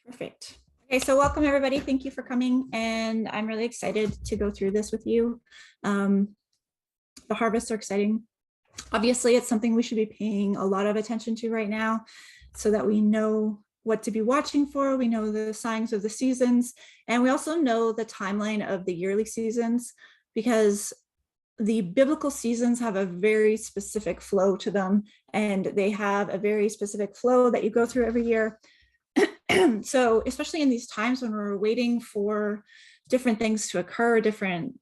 Perfect. Okay, so welcome everybody. Thank you for coming, and I'm really excited to go through this with you. The harvests are exciting. Obviously, it's something we should be paying a lot of attention to right now so that we know what to be watching for. We know the signs of the seasons, and we also know the timeline of the yearly seasons, because the biblical seasons have a very specific flow to them, and they have a very specific flow that you go through every year. So especially in these times when we're waiting for different things to occur, different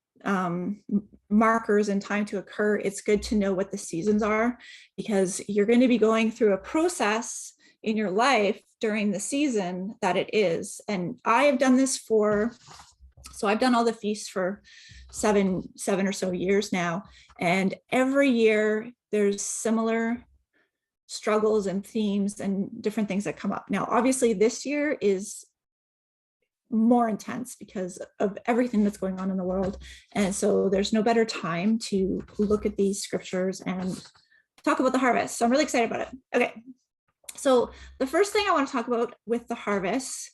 markers in time to occur, it's good to know what the seasons are, because you're going to be going through a process in your life during the season that it is. And I have done this so I've done all the feasts for seven or so years now. And every year there's similar struggles and themes and different things that come up. Now, obviously this year is more intense because of everything that's going on in the world. And so there's no better time to look at these scriptures and talk about the harvest. So I'm really excited about it. Okay. So the first thing I want to talk about with the harvest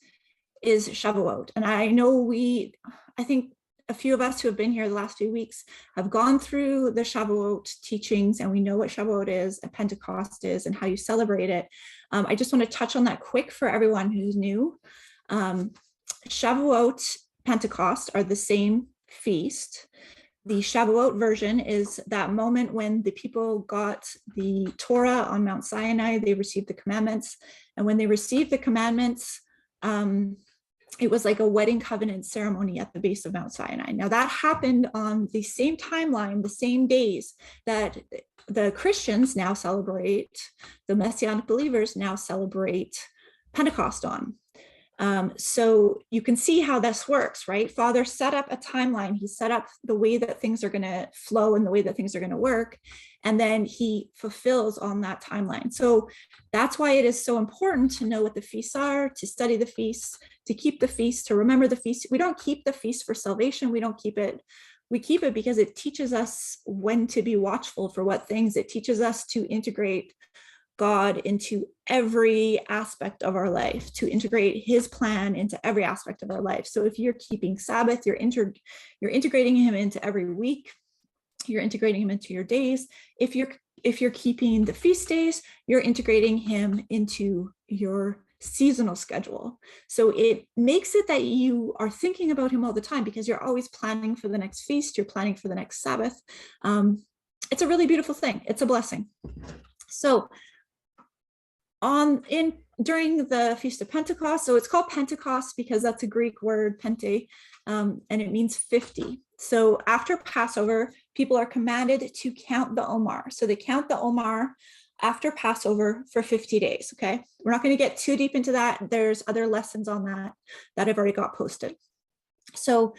is Shavuot. And I know I think a few of us who have been here the last few weeks have gone through the Shavuot teachings, and we know what Shavuot is and Pentecost is and how you celebrate it. I just want to touch on that quick for everyone who's new. Shavuot, Pentecost are the same feast. The Shavuot version is that moment when the people got the Torah on Mount Sinai. They received the commandments, and when they received the commandments, it was like a wedding covenant ceremony at the base of Mount Sinai. Now that happened on the same timeline, the same days that the Christians now celebrate, the Messianic believers now celebrate Pentecost on. So you can see how this works, right? Father set up a timeline. He set up the way that things are going to flow and the way that things are going to work. And then he fulfills on that timeline. So that's why it is so important to know what the feasts are, to study the feasts, to keep the feasts, to remember the feasts. We don't keep the feast for salvation. We don't keep it. We keep it because it teaches us when to be watchful for what things. It teaches us to integrate God into every aspect of our life, to integrate his plan into every aspect of our life. So if you're keeping Sabbath, you're integrating him into every week, you're integrating him into your days. If you're keeping the feast days, you're integrating him into your seasonal schedule. So it makes it that you are thinking about him all the time, because you're always planning for the next feast, you're planning for the next Sabbath. It's a really beautiful thing. It's a blessing. So during the Feast of Pentecost, so it's called Pentecost because that's a Greek word, pente, and it means 50. So after Passover, people are commanded to count the Omer. So they count the Omer after Passover for 50 days, okay? We're not going to get too deep into that. There's other lessons on that have already got posted. So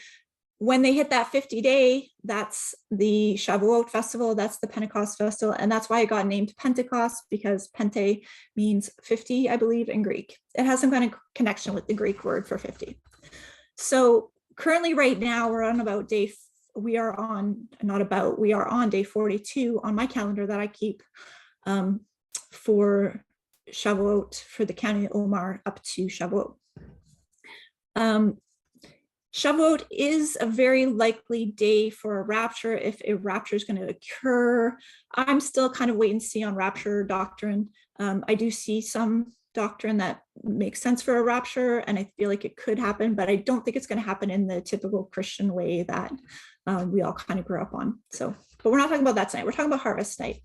when they hit that 50-day, that's the Shavuot festival, that's the Pentecost festival, and that's why it got named Pentecost, because Pente means 50, I believe, in Greek. It has some kind of connection with the Greek word for 50. So currently right now, we are on day 42 on my calendar that I keep for Shavuot, for the counting of Omer up to Shavuot. Shavuot is a very likely day for a rapture, if a rapture is going to occur. I'm still kind of wait and see on rapture doctrine. I do see some doctrine that makes sense for a rapture, and I feel like it could happen, but I don't think it's going to happen in the typical Christian way that we all kind of grew up on. So, but we're not talking about that tonight. We're talking about harvest night.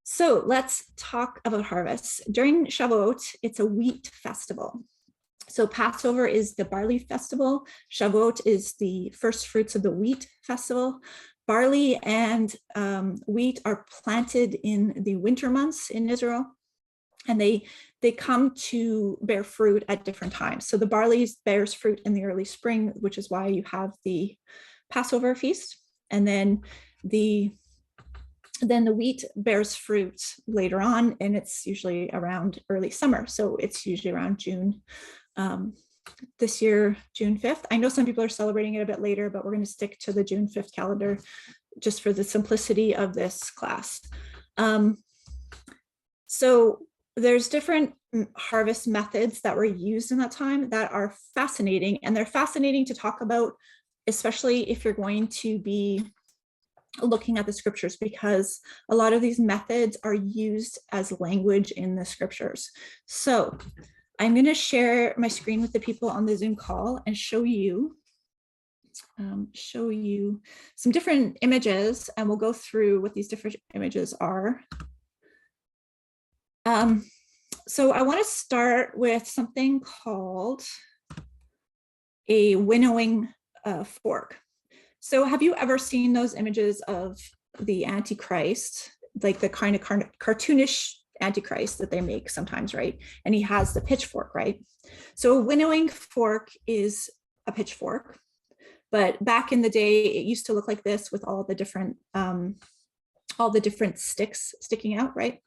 So let's talk about harvest. During Shavuot, it's a wheat festival. So Passover is the barley festival. Shavuot is the first fruits of the wheat festival. Barley and wheat are planted in the winter months in Israel, and they come to bear fruit at different times. So the barley bears fruit in the early spring, which is why you have the Passover feast, and then the wheat bears fruit later on, and it's usually around early summer. So it's usually around June. This year, June 5th. I know some people are celebrating it a bit later, but we're going to stick to the June 5th calendar just for the simplicity of this class. So there's different harvest methods that were used in that time that are fascinating, and they're fascinating to talk about, especially if you're going to be looking at the scriptures, because a lot of these methods are used as language in the scriptures. So I'm going to share my screen with the people on the Zoom call and show you some different images, and we'll go through what these different images are. So I want to start with something called a winnowing fork. So have you ever seen those images of the Antichrist, like the kind of cartoonish Antichrist that they make sometimes, right? And he has the pitchfork, right? So a winnowing fork is a pitchfork, but back in the day, it used to look like this with all the different sticks sticking out, right?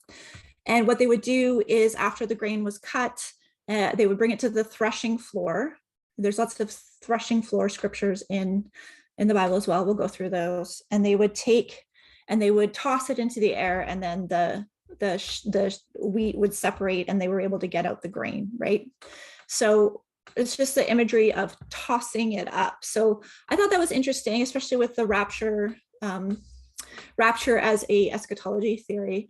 And what they would do is after the grain was cut, they would bring it to the threshing floor. There's lots of threshing floor scriptures in the Bible as well. We'll go through those. And they would take and they would toss it into the air, and then the wheat would separate and they were able to get out the grain, right? So it's just the imagery of tossing it up. So I thought that was interesting, especially with the rapture as a eschatology theory.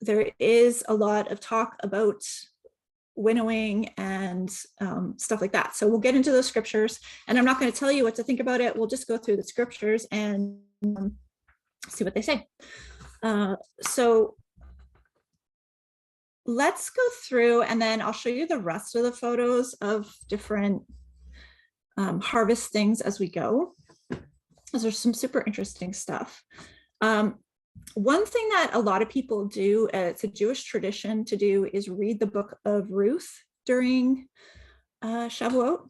There is a lot of talk about winnowing and stuff like that. So we'll get into those scriptures, and I'm not going to tell you what to think about it. We'll just go through the scriptures and see what they say. So let's go through, and then I'll show you the rest of the photos of different harvest things as we go. There's some super interesting stuff. One thing that a lot of people do, it's a Jewish tradition to do, is read the book of Ruth during Shavuot.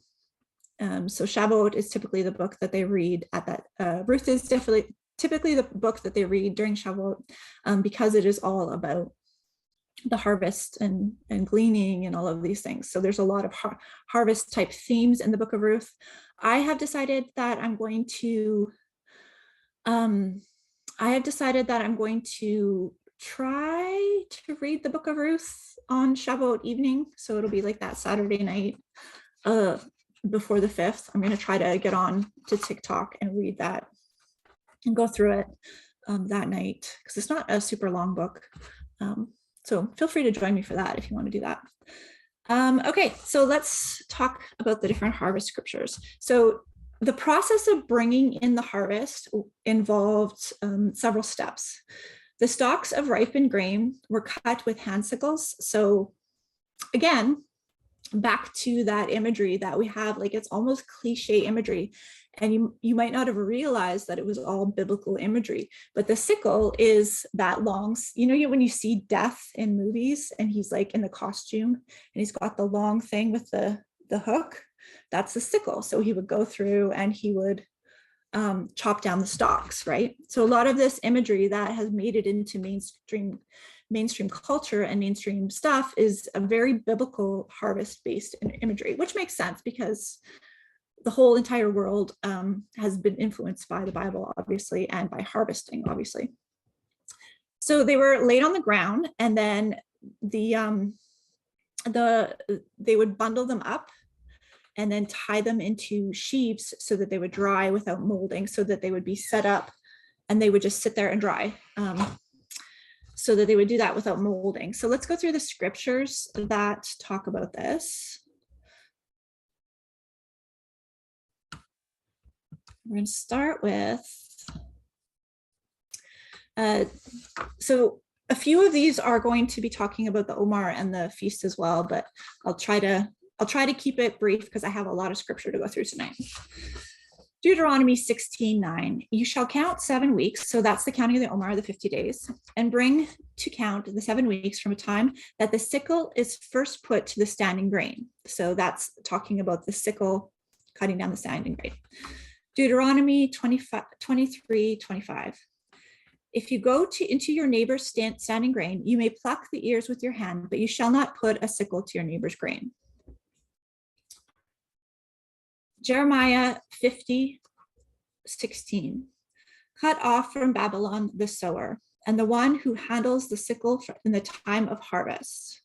So Shavuot is typically the book that they read at that. Ruth is typically the book that they read during Shavuot, because it is all about the harvest and gleaning and all of these things. So there's a lot of harvest type themes in the book of Ruth. I have decided that I'm going to try to read the book of Ruth on Shavuot evening. So it'll be like that Saturday night before the 5th. I'm going to try to get on to TikTok and read that and go through it that night, because it's not a super long book. So feel free to join me for that if you want to do that. Okay, so let's talk about the different harvest scriptures. So the process of bringing in the harvest involved several steps. The stalks of ripened grain were cut with hand sickles. So again, back to that imagery that we have, like it's almost cliche imagery. And you might not have realized that it was all biblical imagery, but the sickle is that long, when you see death in movies and he's like in the costume and he's got the long thing with the hook, that's the sickle. So he would go through and he would chop down the stalks, right? So a lot of this imagery that has made it into mainstream culture and mainstream stuff is a very biblical harvest-based imagery, which makes sense because the whole entire world has been influenced by the Bible, obviously, and by harvesting, obviously. So they were laid on the ground, and then they would bundle them up and then tie them into sheaves so that they would dry without molding, so that they would be set up and they would just sit there and dry, so that they would do that without molding. So let's go through the scriptures that talk about this. We're going to start with, so a few of these are going to be talking about the Omar and the feast as well, but I'll try to keep it brief because I have a lot of scripture to go through tonight. Deuteronomy 16:9, you shall count 7 weeks, so that's the counting of the Omar, the 50 days, and bring to count the 7 weeks from a time that the sickle is first put to the standing grain. So that's talking about the sickle cutting down the standing grain. Deuteronomy 23:25. If you go into your neighbor's standing grain, you may pluck the ears with your hand, but you shall not put a sickle to your neighbor's grain. Jeremiah 50:16. Cut off from Babylon the sower, and the one who handles the sickle in the time of harvest.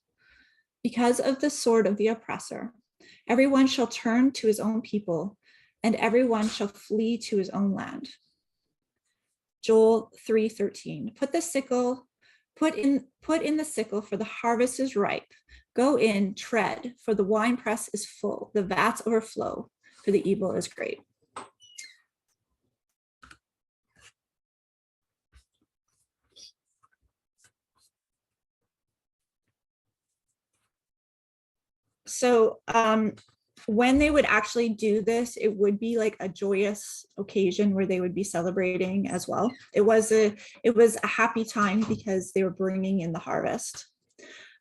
Because of the sword of the oppressor, everyone shall turn to his own people, and everyone shall flee to his own land. Joel 3:13. Put in the sickle, for the harvest is ripe. Go in, tread, for the winepress is full, the vats overflow, for the evil is great. So when they would actually do this, it would be like a joyous occasion where they would be celebrating as well. It was a happy time because they were bringing in the harvest.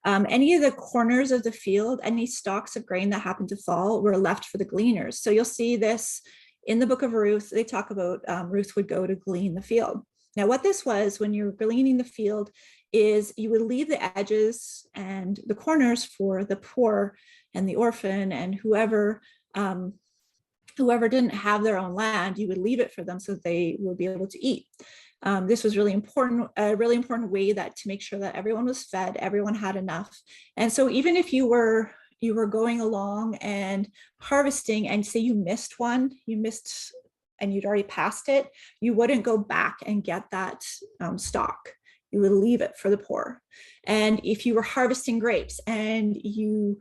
Any of the corners of the field, any stalks of grain that happened to fall were left for the gleaners. So you'll see this in the book of Ruth. They talk about Ruth would go to glean the field. Now, what this was when you're gleaning the field is you would leave the edges and the corners for the poor and the orphan and whoever didn't have their own land. You would leave it for them so that they would be able to eat. This was really important, a really important way that to make sure that everyone was fed, everyone had enough. And so even if you were going along and harvesting and say you missed one, and you'd already passed it, you wouldn't go back and get that stalk. You would leave it for the poor. And if you were harvesting grapes and you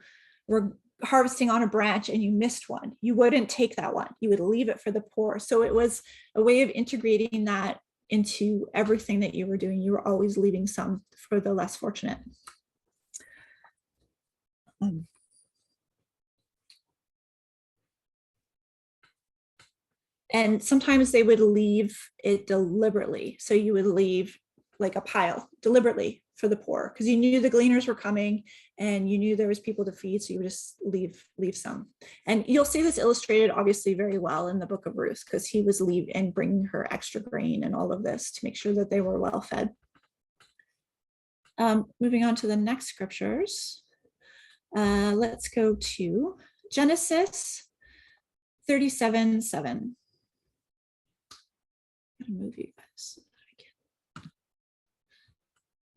were harvesting on a branch and you missed one, you wouldn't take that one. You would leave it for the poor. So it was a way of integrating that into everything that you were doing. You were always leaving some for the less fortunate. And sometimes they would leave it deliberately. So you would leave like a pile deliberately for the poor because you knew the gleaners were coming and you knew there was people to feed. So you would just leave some. And you'll see this illustrated obviously very well in the book of Ruth because he was leaving and bringing her extra grain and all of this to make sure that they were well fed. Moving on to the next scriptures. Let's go to Genesis 37:7. Move you guys.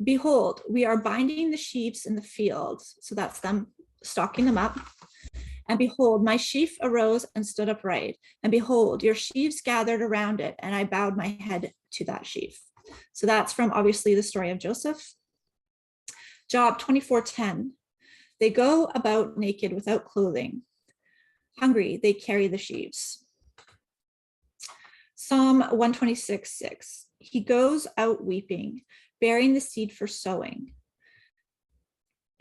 Behold, we are binding the sheaves in the fields. So that's them stalking them up. And behold, my sheaf arose and stood upright. And behold, your sheaves gathered around it. And I bowed my head to that sheaf. So that's from obviously the story of Joseph. Job 24:10. They go about naked without clothing. Hungry, they carry the sheaves. Psalm 126:6. He goes out weeping, bearing the seed for sowing.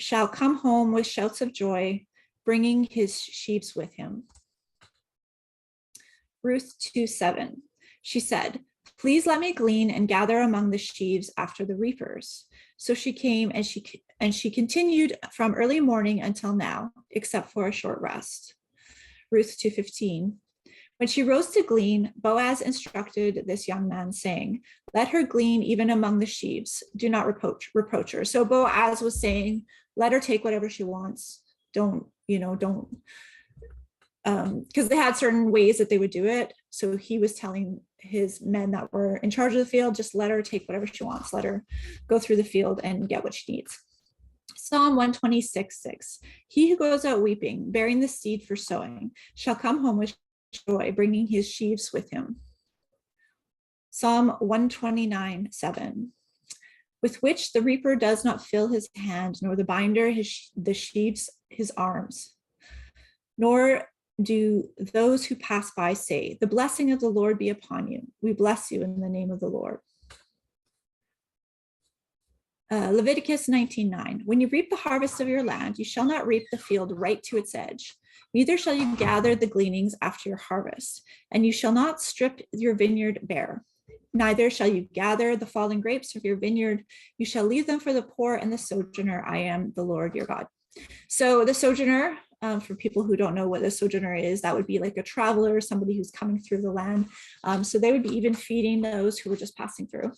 Shall come home with shouts of joy, bringing his sheaves with him. Ruth 2:7. She said, please let me glean and gather among the sheaves after the reapers. So she came and she continued from early morning until now, except for a short rest. Ruth 2:15. When she rose to glean, Boaz instructed this young man, saying, let her glean even among the sheaves. Do not reproach her. So Boaz was saying, let her take whatever she wants. Don't, because they had certain ways that they would do it. So he was telling his men that were in charge of the field, just let her take whatever she wants. Let her go through the field and get what she needs. Psalm 126:6. He who goes out weeping, bearing the seed for sowing, shall come home with joy, bringing his sheaves with him. Psalm 129:7. With which the reaper does not fill his hand, nor the binder the sheaves his arms. Nor do those who pass by say, the blessing of the Lord be upon you. We bless you in the name of the Lord. Leviticus 19:9. When you reap the harvest of your land, you shall not reap the field right to its edge. Neither shall you gather the gleanings after your harvest, and you shall not strip your vineyard bare. Neither shall you gather the fallen grapes of your vineyard. You shall leave them for the poor and the sojourner. I am the Lord your God. So the sojourner, for people who don't know what a sojourner is, that would be like a traveler, somebody who's coming through the land. So they would be even feeding those who were just passing through.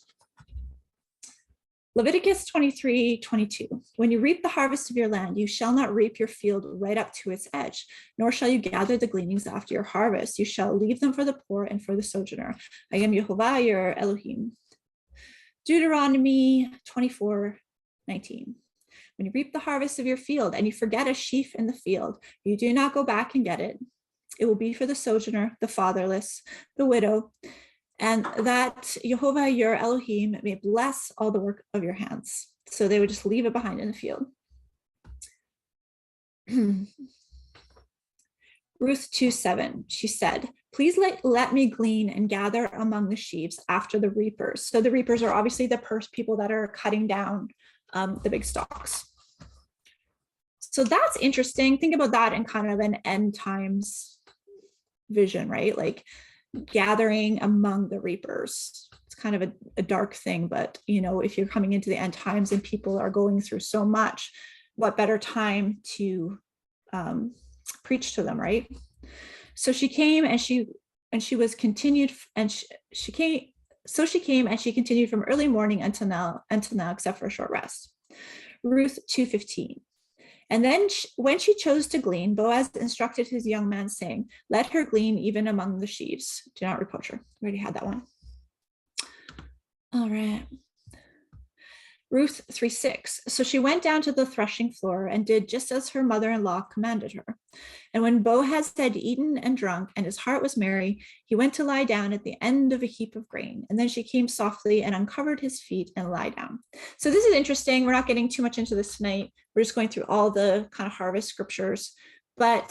Leviticus 23:22. When you reap the harvest of your land, you shall not reap your field right up to its edge, nor shall you gather the gleanings after your harvest. You shall leave them for the poor and for the sojourner. I am Yehovah, your Elohim. Deuteronomy 24:19. When you reap the harvest of your field and you forget a sheaf in the field, you do not go back and get it. It will be for the sojourner, the fatherless, the widow, and that Jehovah your Elohim may bless all the work of your hands. So they would just leave it behind in the field. Ruth 2:7, she said, please let me glean and gather among the sheaves after the reapers. So the reapers are obviously the people that are cutting down the big stalks. So that's interesting. Think about that in kind of an end times vision, right? Like gathering among the reapers. It's kind of a dark thing, but you know, if you're coming into the end times and people are going through so much, what better time to preach to them, right? So she came and she was continued, and she came and she continued from early morning until now, except for a short rest. Ruth 2:15. And then when she chose to glean, Boaz instructed his young man, saying, let her glean even among the sheaves. Do not reproach her. We already had that one. All right. Ruth 3:6. So she went down to the threshing floor and did just as her mother-in-law commanded her. And when Boaz had eaten and drunk and his heart was merry, he went to lie down at the end of a heap of grain. And then she came softly and uncovered his feet and lie down. So this is interesting. We're not getting too much into this tonight. We're just going through all the kind of harvest scriptures. But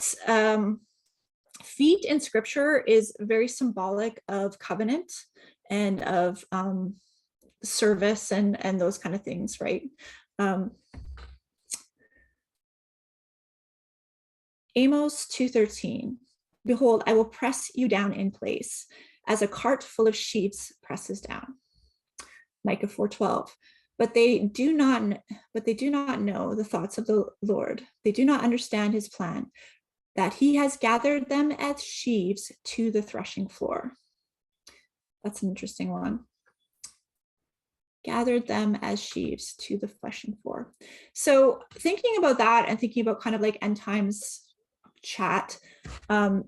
feet in scripture is very symbolic of covenant and of service and those kind of things, right? Amos 2:13. Behold, I will press you down in place as a cart full of sheaves presses down. Micah 4:12. But they do not know the thoughts of the Lord. They do not understand his plan, that he has gathered them as sheaves to the threshing floor. That's an interesting one. Gathered them as sheaves to the threshing floor. So thinking about that and thinking about kind of like end times chat,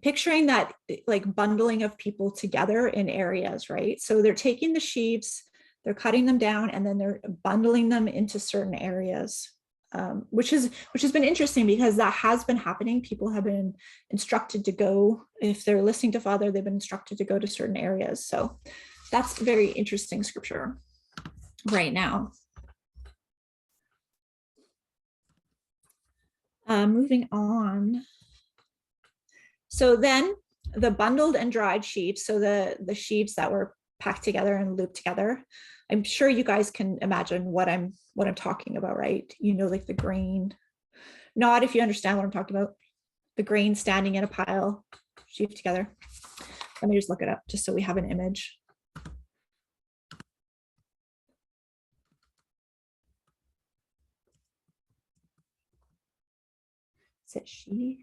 picturing that like bundling of people together in areas, right? So they're taking the sheaves, they're cutting them down, and then they're bundling them into certain areas, which has been interesting because that has been happening. People have been instructed to go, if they're listening to Father, they've been instructed to go to certain areas. So that's very interesting scripture right now. Moving on. So then the bundled and dried sheaves, so the sheaves that were packed together and looped together. I'm sure you guys can imagine what I'm talking about, right? You know, like the grain. Not if you understand what I'm talking about. The grain standing in a pile, sheaved together. Let me just look it up just so we have an image. Is it she?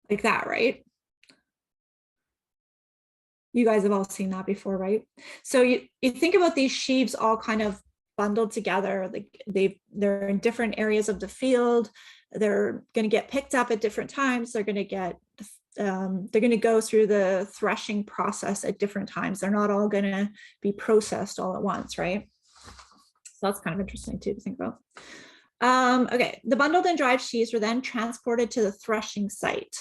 Like that, right? You guys have all seen that before, right? So you think about these sheaves all kind of bundled together, like they're in different areas of the field. They're going to get picked up at different times. They're going to go through the threshing process at different times. They're not all going to be processed all at once, right? So that's kind of interesting too to think about. Okay, the bundled and dried sheaves were then transported to the threshing site.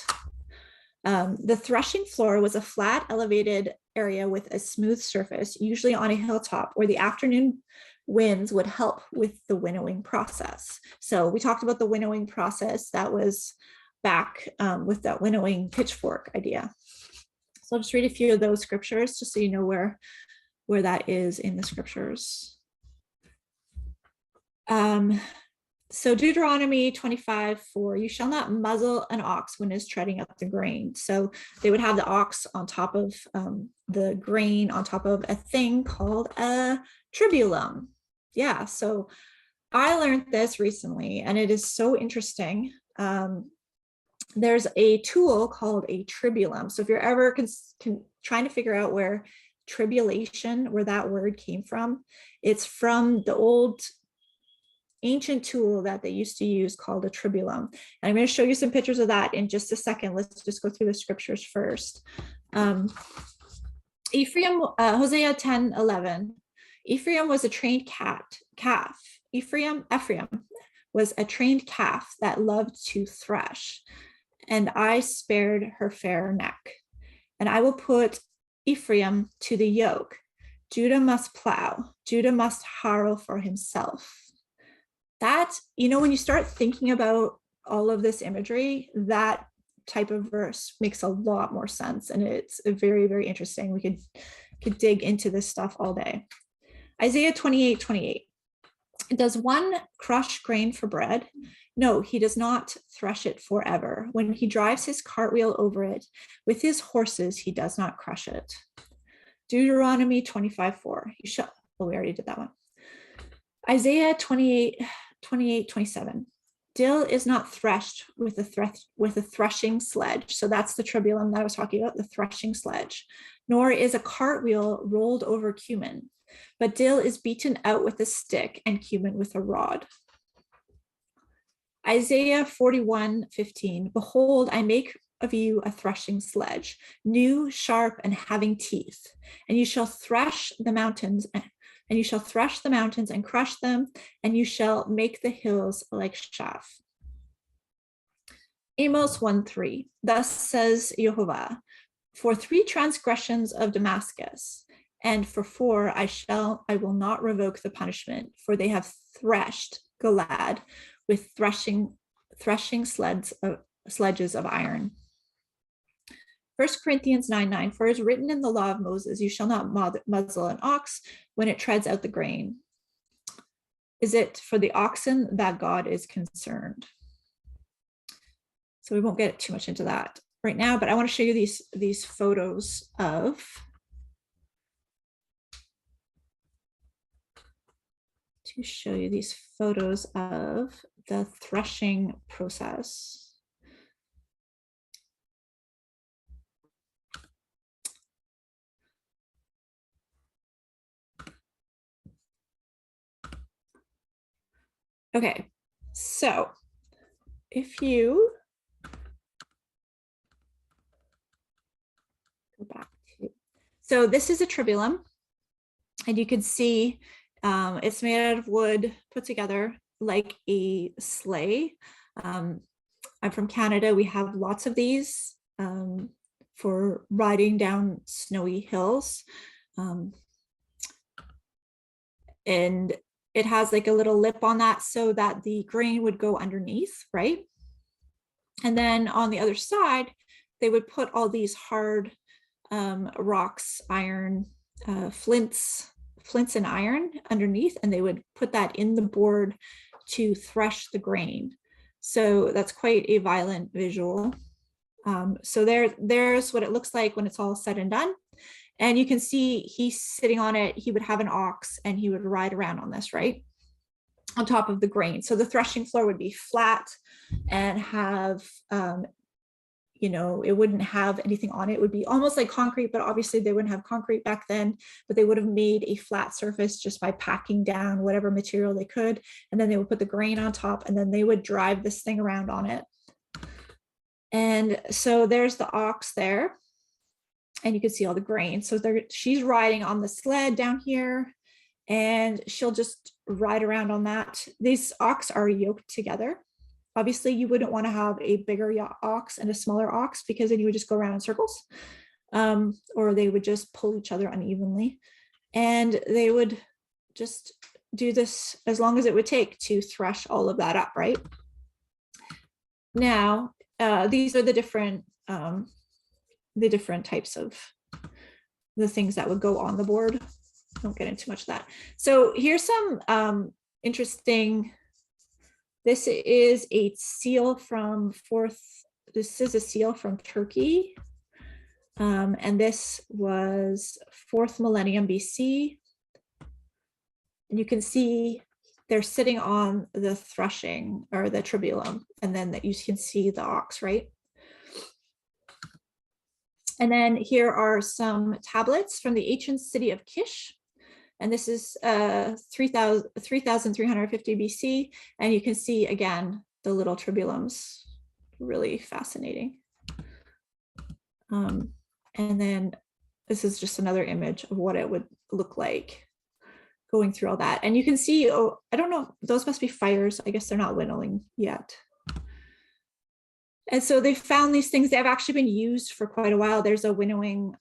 The threshing floor was a flat, elevated area with a smooth surface, usually on a hilltop, where the afternoon winds would help with the winnowing process. So we talked about the winnowing process that was back with that winnowing pitchfork idea. So I'll just read a few of those scriptures just so you know where that is in the scriptures. So Deuteronomy 25:4, you shall not muzzle an ox when it's treading up the grain. So they would have the ox on top of the grain, on top of a thing called a tribulum. Yeah, so I learned this recently and it is so interesting. There's a tool called a tribulum. So if you're ever trying to figure out where tribulation, where that word came from, it's from the old ancient tool that they used to use called a tribulum. And I'm going to show you some pictures of that in just a second. Let's just go through the scriptures first. Ephraim, Hosea 10:11. Ephraim was a trained calf. Ephraim was a trained calf that loved to thresh, and I spared her fair neck. And I will put Ephraim to the yoke. Judah must plow. Judah must harrow for himself. That, you know, when you start thinking about all of this imagery, that type of verse makes a lot more sense. And it's very, very interesting. We could dig into this stuff all day. Isaiah 28:28. Does one crush grain for bread? No, he does not thresh it forever. When he drives his cartwheel over it, with his horses, he does not crush it. Deuteronomy 25:4. You shall, oh, we already did that one. Isaiah 28:27. Dill is not threshed with a threshing sledge. So that's the tribulum that I was talking about, the threshing sledge. Nor is a cartwheel rolled over cumin, but dill is beaten out with a stick and cumin with a rod. Isaiah 41:15. Behold, I make of you a threshing sledge, new, sharp, and having teeth, and you shall thresh the mountains, and crush them, and you shall make the hills like chaff. Amos 1:3. Thus says Jehovah, for 3 transgressions of Damascus, and for 4 I will not revoke the punishment, for they have threshed Gilad with threshing sledges of iron. 1 Corinthians 9:9. For it is written in the law of Moses, you shall not muzzle an ox when it treads out the grain. Is it for the oxen that God is concerned? So we won't get too much into that right now, but I want to show you these photos of the threshing process. Okay, so if you go back to, so this is a tribulum, and you can see it's made out of wood put together like a sleigh. I'm from Canada. We have lots of these for riding down snowy hills. And it has like a little lip on that so that the grain would go underneath, right? And then on the other side, they would put all these hard rocks, iron, flints and iron underneath, and they would put that in the board to thresh the grain. So that's quite a violent visual. So there's what it looks like when it's all said and done. And you can see he's sitting on it. He would have an ox and he would ride around on this, right? On top of the grain. So the threshing floor would be flat and have, it wouldn't have anything on it. It would be almost like concrete, but obviously they wouldn't have concrete back then, but they would have made a flat surface just by packing down whatever material they could. And then they would put the grain on top, and then they would drive this thing around on it. And so there's the ox there. And you can see all the grain. So she's riding on the sled down here, and she'll just ride around on that. These ox are yoked together. Obviously, you wouldn't want to have a bigger ox and a smaller ox, because then you would just go around in circles, or they would just pull each other unevenly. And they would just do this as long as it would take to thresh all of that up, right? Now, these are the different types of the things that would go on the board. Don't get into much of that. So here's some interesting, this is a seal from Turkey. And this was 4th millennium BC. And you can see they're sitting on the threshing or the tribulum, and then that you can see the ox, right? And then here are some tablets from the ancient city of Kish. And this is 3,350 BC. And you can see again, the little tribulums, really fascinating. And then this is just another image of what it would look like going through all that. And you can see, oh, I don't know, those must be fires. I guess they're not winnowing yet. And so they found these things that have actually been used for quite a while. There's a winnowing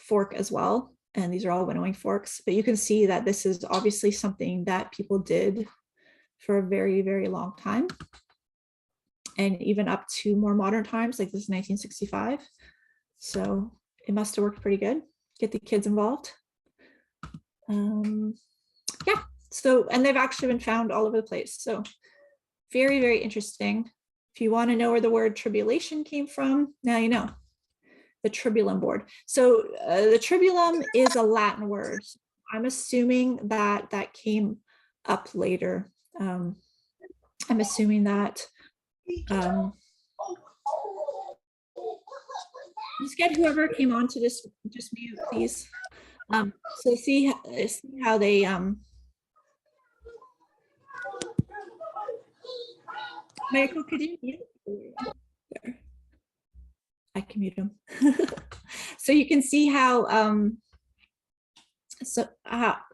fork as well. And these are all winnowing forks, but you can see that this is obviously something that people did for a very, very long time. And even up to more modern times, like this is 1965. So it must have worked pretty good. Get the kids involved. Yeah, so, and they've actually been found all over the place. So very, very interesting. If you want to know where the word tribulation came from, now you know. The tribulum board. So the tribulum is a Latin word. I'm assuming that that came up later. I'm assuming that just get whoever came on to just mute, please. So see how they Michael, could you mute? There. I can mute him. So you can see how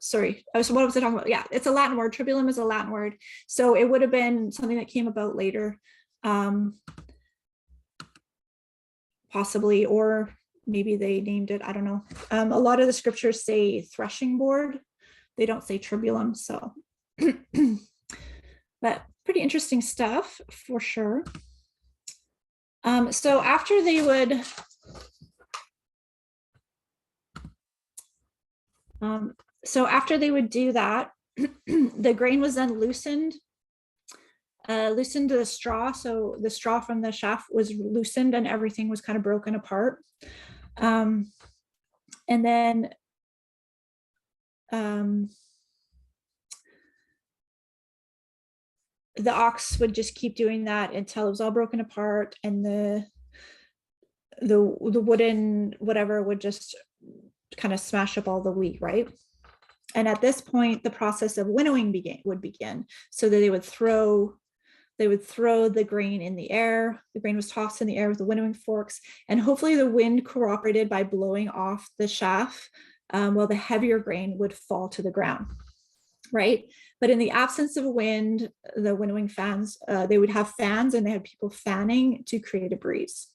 sorry, so what was I talking about? Yeah, it's a Latin word. Tribulum is a Latin word. So it would have been something that came about later, possibly, or maybe they named it, I don't know. A lot of the scriptures say threshing board. They don't say tribulum, so. But pretty interesting stuff for sure. So after they would, do that, the grain was then loosened to the straw. So the straw from the shaft was loosened and everything was kind of broken apart. And then the ox would just keep doing that until it was all broken apart, and the wooden whatever would just kind of smash up all the wheat, right? And at this point, the process of winnowing would begin. So that they would throw the grain in the air. The grain was tossed in the air with the winnowing forks, and hopefully the wind cooperated by blowing off the chaff, while the heavier grain would fall to the ground, right? But in the absence of wind, the winnowing fans, they would have fans, and they had people fanning to create a breeze.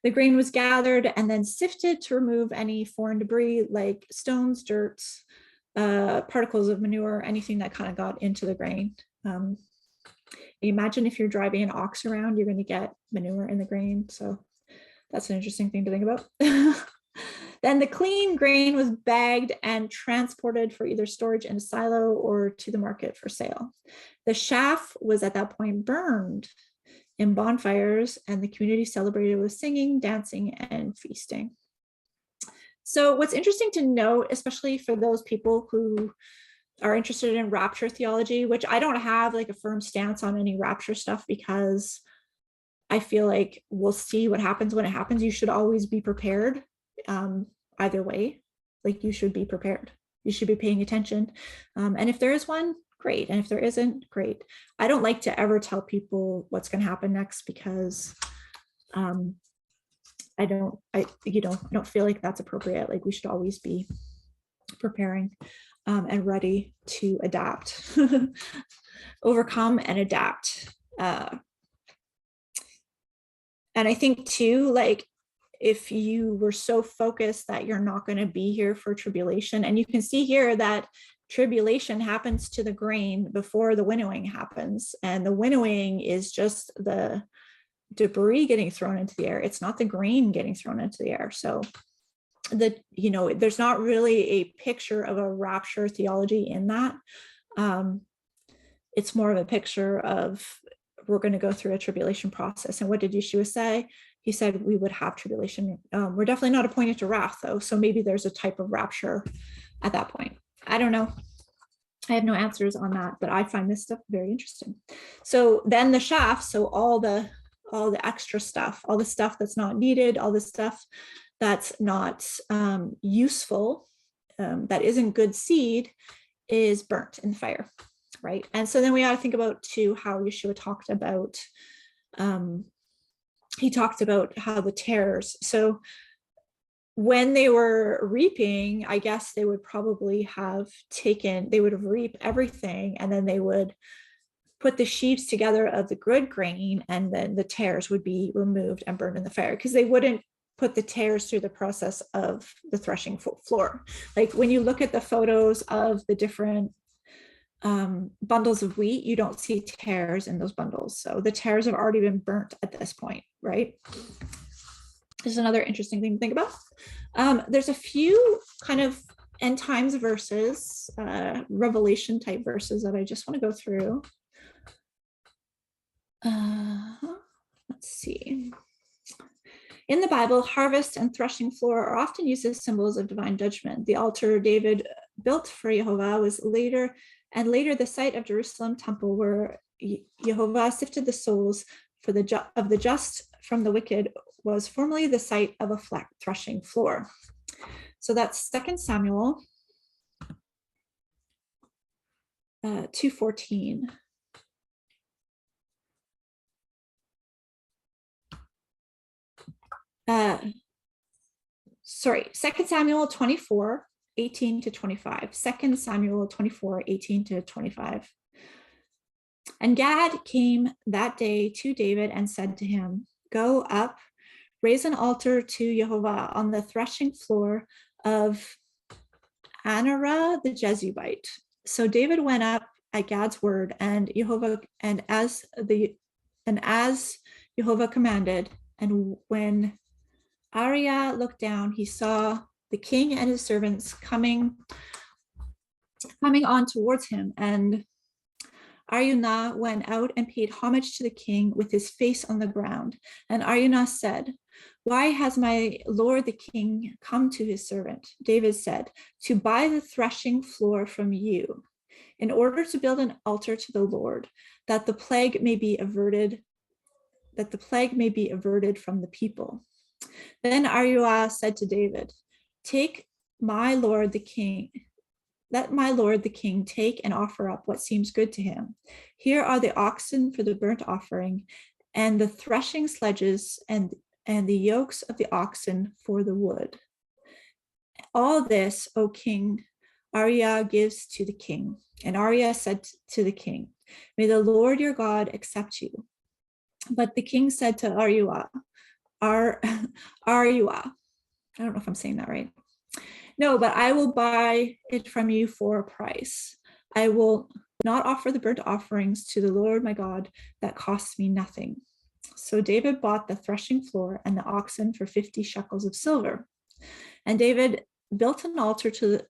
The grain was gathered and then sifted to remove any foreign debris like stones, dirt, particles of manure, anything that kind of got into the grain. Imagine if you're driving an ox around, you're going to get manure in the grain. So that's an interesting thing to think about. Then the clean grain was bagged and transported for either storage in a silo or to the market for sale. The chaff was at that point burned in bonfires, and the community celebrated with singing, dancing, and feasting. So what's interesting to note, especially for those people who are interested in rapture theology, which I don't have like a firm stance on any rapture stuff, because I feel like we'll see what happens when it happens. You should always be prepared. Either way, like you should be prepared. You should be paying attention. And if there is one, great. And if there isn't, great. I don't like to ever tell people what's going to happen next, because I don't feel like that's appropriate. Like we should always be preparing and ready to adapt, overcome and adapt. And I think too, like, if you were so focused that you're not going to be here for tribulation, and you can see here that tribulation happens to the grain before the winnowing happens, and the winnowing is just the debris getting thrown into the air. It's not the grain getting thrown into the air. So there's not really a picture of a rapture theology in that. It's more of a picture of, we're going to go through a tribulation process. And what did Yeshua say? He said we would have tribulation. We're definitely not appointed to wrath, though. So maybe there's a type of rapture at that point. I don't know. I have no answers on that, but I find this stuff very interesting. So then the shaft, so all the extra stuff, all the stuff that's not needed, all the stuff that's not useful, that isn't good seed is burnt in fire, right? And so then we ought to think about too how Yeshua talked about, he talked about how the tares. So when they were reaping, I guess they would probably have they would have reaped everything, and then they would put the sheaves together of the good grain, and then the tares would be removed and burned in the fire, because they wouldn't put the tares through the process of the threshing floor. Like when you look at the photos of the different bundles of wheat, you don't see tares in those bundles. So the tares have already been burnt at this point, right? This is another interesting thing to think about. There's a few kind of end times verses, Revelation type verses that I just want to go through. Let's see. In the Bible, harvest and threshing floor are often used as symbols of divine judgment. The altar David built for Jehovah was later the site of Jerusalem temple, where Jehovah sifted the souls of the just from the wicked, was formerly the site of a threshing floor. So that's 2 Samuel 2:14. Sorry, 2 Samuel 24:18-25. 2 Samuel 24:18-25. And Gad came that day to David and said to him, "Go up, raise an altar to Jehovah on the threshing floor of Anarah the Jezubite." So David went up at Gad's word, and as Jehovah commanded. And when Ariah looked down, he saw the king and his servants coming on towards him. And Araunah went out and paid homage to the king with his face on the ground. And Araunah said, "Why has my lord the king come to his servant?" David said, "To buy the threshing floor from you, in order to build an altar to the Lord, that the plague may be averted from the people." Then Araunah said to David, "Let my lord the king take and offer up what seems good to him. Here are the oxen for the burnt offering, and the threshing sledges, and the yokes of the oxen for the wood. All this, O king, Araunah gives to the king." And Araunah said to the king, "May the Lord your God accept you." But the king said to Araunah, I don't know if I'm saying that right. "No, but I will buy it from you for a price. I will not offer the burnt offerings to the Lord my God that costs me nothing." So David bought the threshing floor and the oxen for 50 shekels of silver. And David built an altar to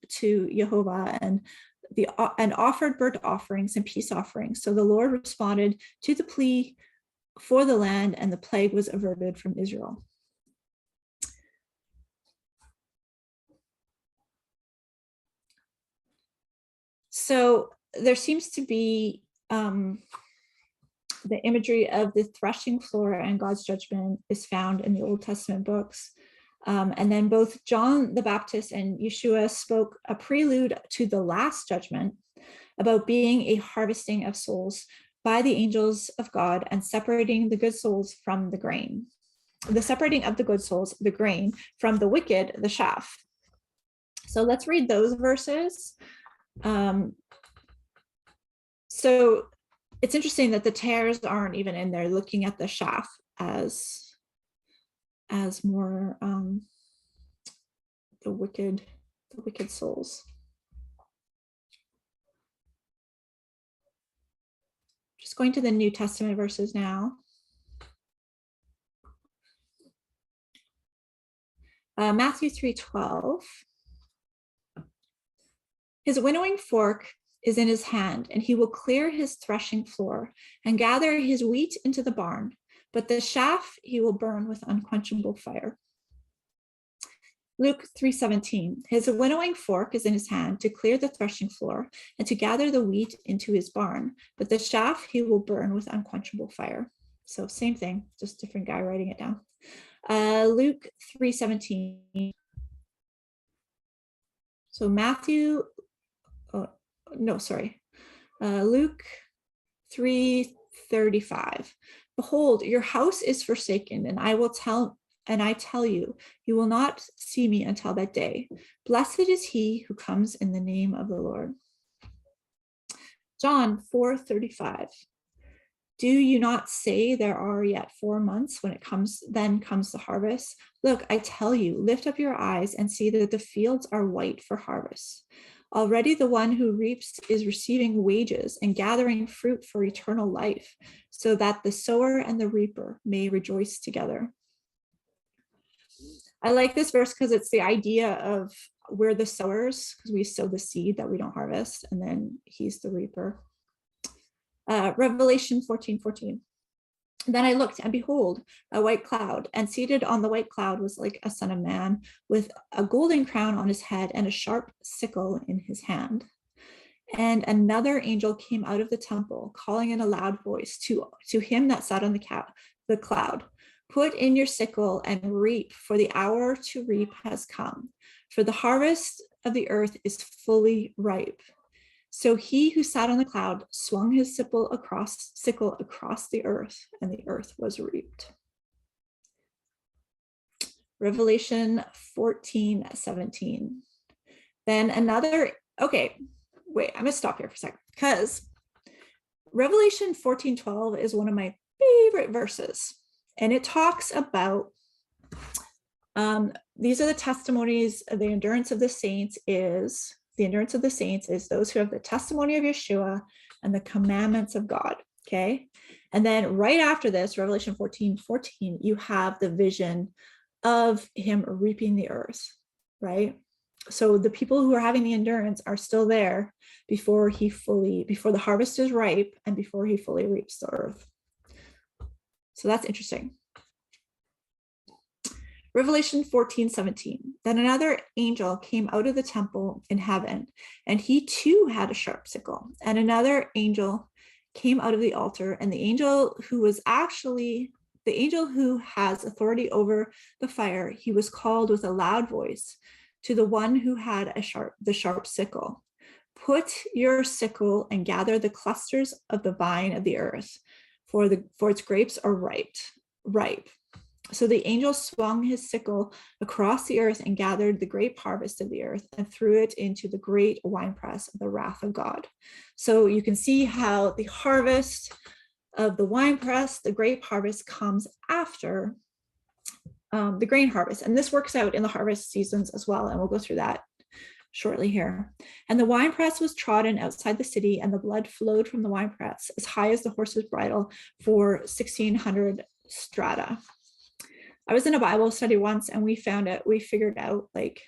Jehovah and offered burnt offerings and peace offerings. So the Lord responded to the plea for the land, and the plague was averted from Israel. So there seems to be the imagery of the threshing floor and God's judgment is found in the Old Testament books. And then both John the Baptist and Yeshua spoke a prelude to the last judgment about being a harvesting of souls by the angels of God and separating the good souls from the grain. The separating of the good souls, the grain, from the wicked, the chaff. So let's read those verses. So it's interesting that the tares aren't even in there, looking at the chaff as more the wicked souls. Just going to the New Testament verses now. Matthew 3:12. His winnowing fork is in his hand, and he will clear his threshing floor and gather his wheat into the barn, but the chaff he will burn with unquenchable fire. Luke 3:17. His winnowing fork is in his hand to clear the threshing floor and to gather the wheat into his barn, but the chaff he will burn with unquenchable fire. So same thing, just different guy writing it down. Luke 3:17. So Matthew, oh, no, sorry, Luke 3:35. Behold, your house is forsaken, and I tell you, you will not see me until that day. Blessed is he who comes in the name of the Lord. John 4:35. Do you not say there are yet 4 months when then comes the harvest? Look, I tell you, lift up your eyes and see that the fields are white for harvest. Already the one who reaps is receiving wages and gathering fruit for eternal life, so that the sower and the reaper may rejoice together. I like this verse because it's the idea of we're the sowers, because we sow the seed that we don't harvest, and then he's the reaper. Revelation 14:14. Then I looked, and behold, a white cloud, and seated on the white cloud was like a son of man, with a golden crown on his head and a sharp sickle in his hand. And another angel came out of the temple, calling in a loud voice to him that sat on the cloud, put in your sickle and reap, for the hour to reap has come, for the harvest of the earth is fully ripe. So he who sat on the cloud swung his sickle across the earth, and the earth was reaped. Revelation 14:17. Then another, okay, wait, I'm gonna stop here for a second, because Revelation 14:12 is one of my favorite verses. And it talks about, these are the testimonies of the endurance of the saints is those who have the testimony of Yeshua and the commandments of God, okay? And then right after this, Revelation 14:14, you have the vision of him reaping the earth, right? So the people who are having the endurance are still there before the harvest is ripe and before he fully reaps the earth. So that's interesting. Revelation 14:17. Then another angel came out of the temple in heaven, and he too had a sharp sickle. And another angel came out of the altar, and the angel who has authority over the fire, he was called with a loud voice to the one who had the sharp sickle. Put your sickle and gather the clusters of the vine of the earth, for its grapes are ripe. So the angel swung his sickle across the earth and gathered the grape harvest of the earth and threw it into the great winepress of the wrath of God. So you can see how the harvest of the winepress, the grape harvest, comes after the grain harvest. And this works out in the harvest seasons as well. And we'll go through that shortly here. And the winepress was trodden outside the city, and the blood flowed from the winepress as high as the horse's bridle for 1,600 strata. I was in a Bible study once, and we figured out, like,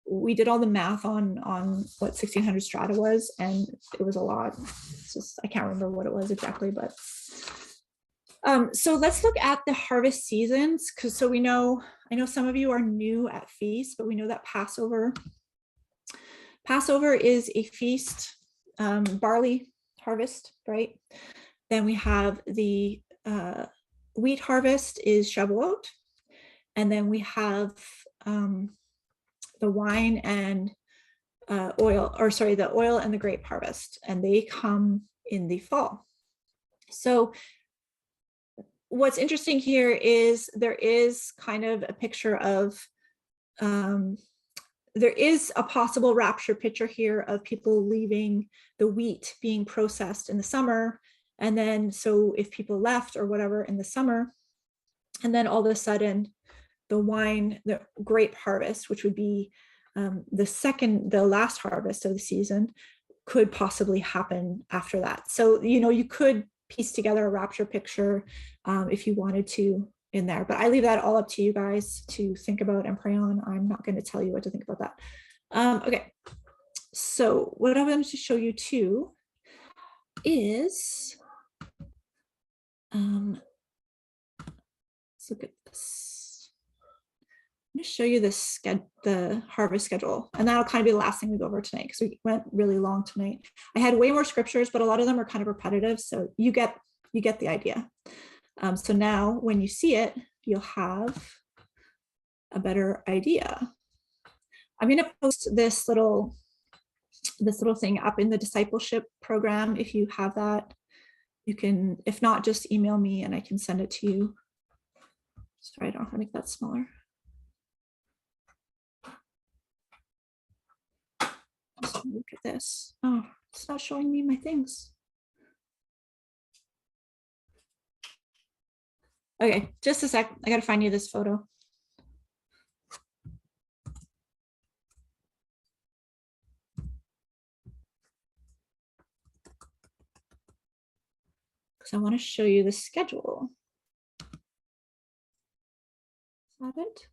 we did all the math on what 1,600 strata was, and it was a lot. It's just, I can't remember what it was exactly, but so let's look at the harvest seasons, because I know some of you are new at feast, but we know that Passover is a feast, barley harvest, right? Then we have the wheat harvest is Shavuot, and then we have the wine and the oil and the grape harvest, and they come in the fall. So what's interesting here is there is kind of a picture of, there is a possible rapture picture here of people leaving the wheat being processed in the summer. And then, so if people left or whatever in the summer, and then all of a sudden the grape harvest, which would be the last harvest of the season, could possibly happen after that. So, you could piece together a rapture picture if you wanted to in there, but I leave that all up to you guys to think about and pray on. I'm not going to tell you what to think about that. Okay, so what I'm going to show you too is, let's look at this. I'm going to show you the harvest schedule, and that'll kind of be the last thing we go over tonight, because we went really long tonight. I had way more scriptures, but a lot of them are kind of repetitive, so you get the idea. So now when you see it, you'll have a better idea. I'm going to post this little thing up in the discipleship program. If you have that, you can, if not, just email me and I can send it to you. Sorry, I don't have to make that smaller. Let's look at this. Oh, it's not showing me my things. Okay, just a sec. I got to find you this photo. Because I want to show you the schedule. Is that it?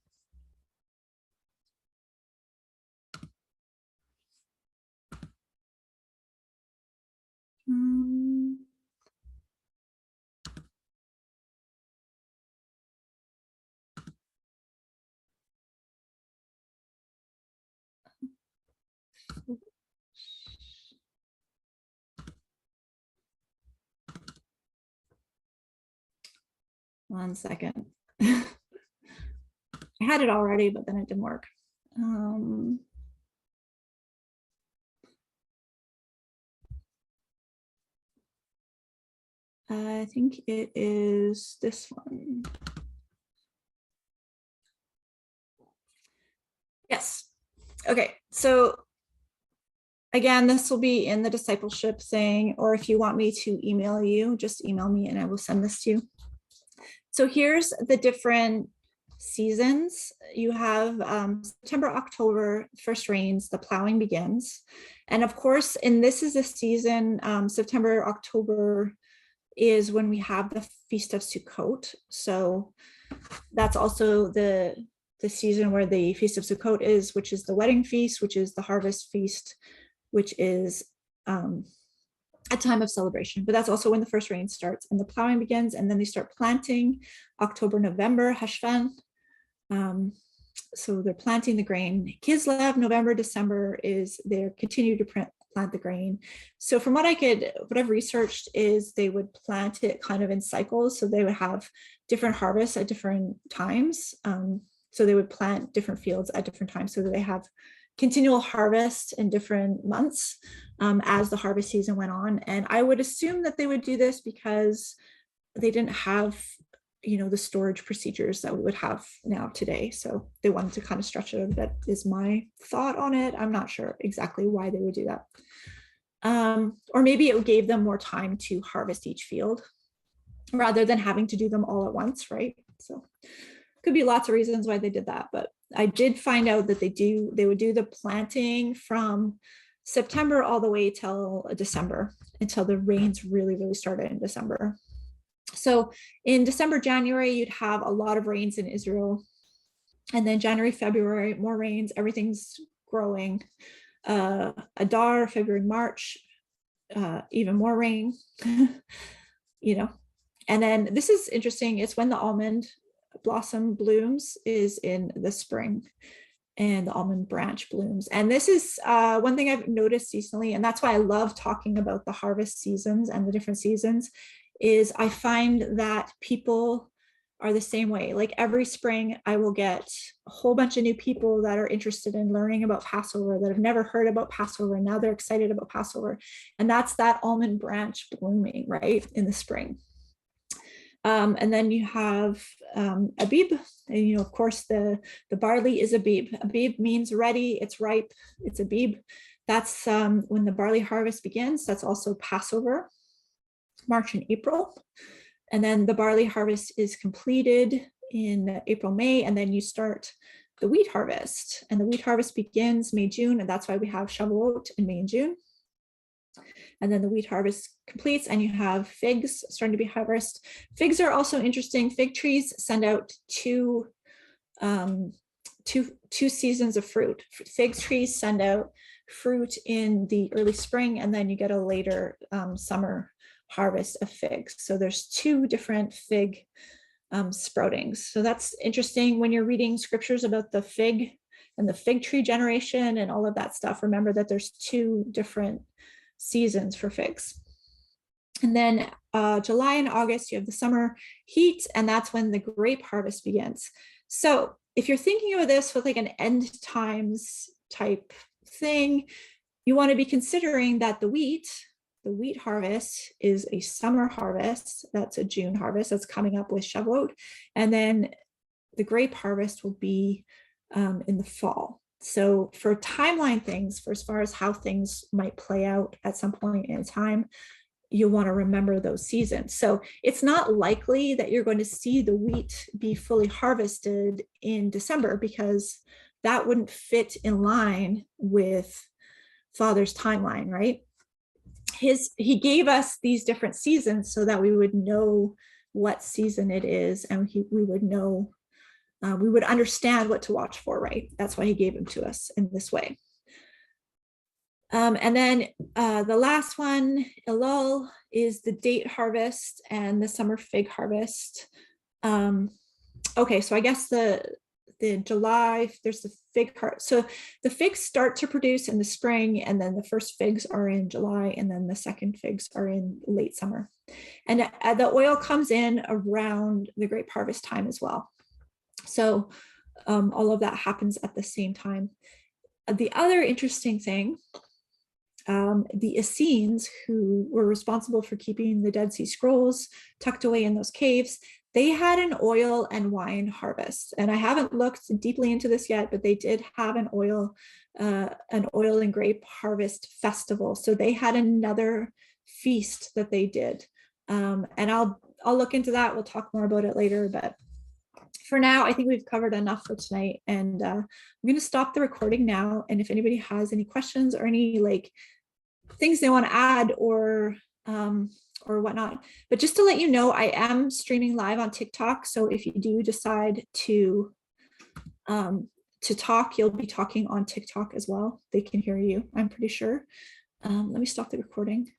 One second. I had it already, but then it didn't work. I think it is this one. Yes. Okay. So again, this will be in the discipleship thing, or if you want me to email you, just email me and I will send this to you. So here's the different seasons. You have September, October, first rains, the plowing begins. And of course, and this is the season, September, October is when we have the Feast of Sukkot. So that's also the season where the Feast of Sukkot is, which is the wedding feast, which is the harvest feast, which is a time of celebration. But that's also when the first rain starts and the plowing begins, and then they start planting October, November, Heshvan. So they're planting the grain. Kislev, November, December is they continue to plant the grain. So from what I've researched is they would plant it kind of in cycles. So they would have different harvests at different times. So they would plant different fields at different times so that they have continual harvest in different months as the harvest season went on. And I would assume that they would do this because they didn't have, the storage procedures that we would have now today. So they wanted to kind of stretch it. That is my thought on it. I'm not sure exactly why they would do that. Or maybe it gave them more time to harvest each field rather than having to do them all at once, right? So could be lots of reasons why they did that, but I did find out that they would do the planting from September all the way till December, until the rains really, really started in December. So in December, January, you'd have a lot of rains in Israel. And then January, February, more rains, everything's growing. Adar, February, March, even more rain, And then this is interesting. It's when the almond blossom blooms is in the spring, and the almond branch blooms. And this is one thing I've noticed recently, and that's why I love talking about the harvest seasons and the different seasons, is I find that people are the same way. Like every spring, I will get a whole bunch of new people that are interested in learning about Passover, that have never heard about Passover, and now they're excited about Passover. And that's that almond branch blooming, right, in the spring. And then you have Abib, and of course the barley is Abib. Abib means ready, it's ripe, it's Abib. That's when the barley harvest begins. That's also Passover, March and April. And then the barley harvest is completed in April, May, and then you start the wheat harvest. And the wheat harvest begins May, June, and that's why we have Shavuot in May and June. And then the wheat harvest completes and you have figs starting to be harvested. Figs are also interesting. Fig trees send out two seasons of fruit. Fig trees send out fruit in the early spring, and then you get a later summer harvest of figs. So there's two different fig sproutings. So that's interesting when you're reading scriptures about the fig and the fig tree generation and all of that stuff. Remember that there's two different seasons for figs. And then July and August, you have the summer heat, and that's when the grape harvest begins. So if you're thinking of this with like an end times type thing, you want to be considering that the wheat harvest is a summer harvest. That's a June harvest that's coming up with Shavuot. And then the grape harvest will be in the fall. So for timeline things, for as far as how things might play out at some point in time, you'll want to remember those seasons. So it's not likely that you're going to see the wheat be fully harvested in December, because that wouldn't fit in line with Father's timeline, right? He gave us these different seasons so that we would know what season it is, and we would know, we would understand what to watch for, right? That's why he gave them to us in this way. And then the last one, Elul, is the date harvest and the summer fig harvest. Okay, so I guess the July, there's the fig harvest. So the figs start to produce in the spring, and then the first figs are in July, and then the second figs are in late summer. And the oil comes in around the grape harvest time as well. So all of that happens at the same time. The other interesting thing, the Essenes, who were responsible for keeping the Dead Sea Scrolls tucked away in those caves, they had an oil and wine harvest. And I haven't looked deeply into this yet, but they did have an oil and grape harvest festival. So they had another feast that they did. And I'll look into that. We'll talk more about it later, but for now, I think we've covered enough for tonight, and I'm going to stop the recording now. And if anybody has any questions or any like things they want to add or whatnot, but just to let you know, I am streaming live on TikTok. So if you do decide to talk, you'll be talking on TikTok as well. They can hear you, I'm pretty sure. Let me stop the recording.